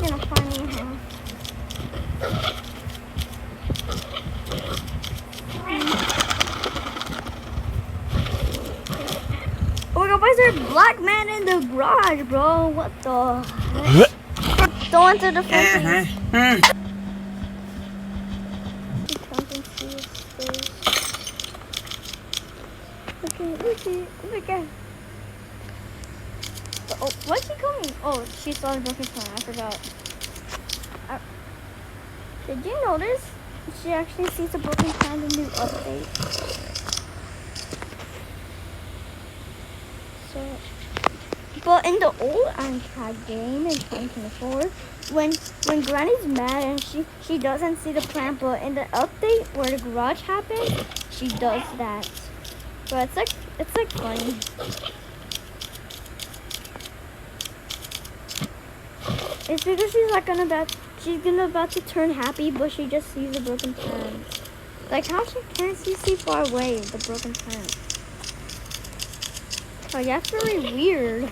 gonna find me, huh? Oh my god, why is there a black man in the garage, bro? What the heck? Don't enter the front, please. Okay. Oh, what's he coming? Oh, she saw the broken phone. I forgot. Did you notice? She actually sees the broken pan in the new update. So, but in the old Uncharted game in 2024, when Granny's mad and she doesn't see the plant, but in the update where the garage happens, she does that. So it's like funny. It's because she's about to turn happy, but she just sees the broken pan. Like how she can't see far away the broken pan. Oh, yeah, that's very weird.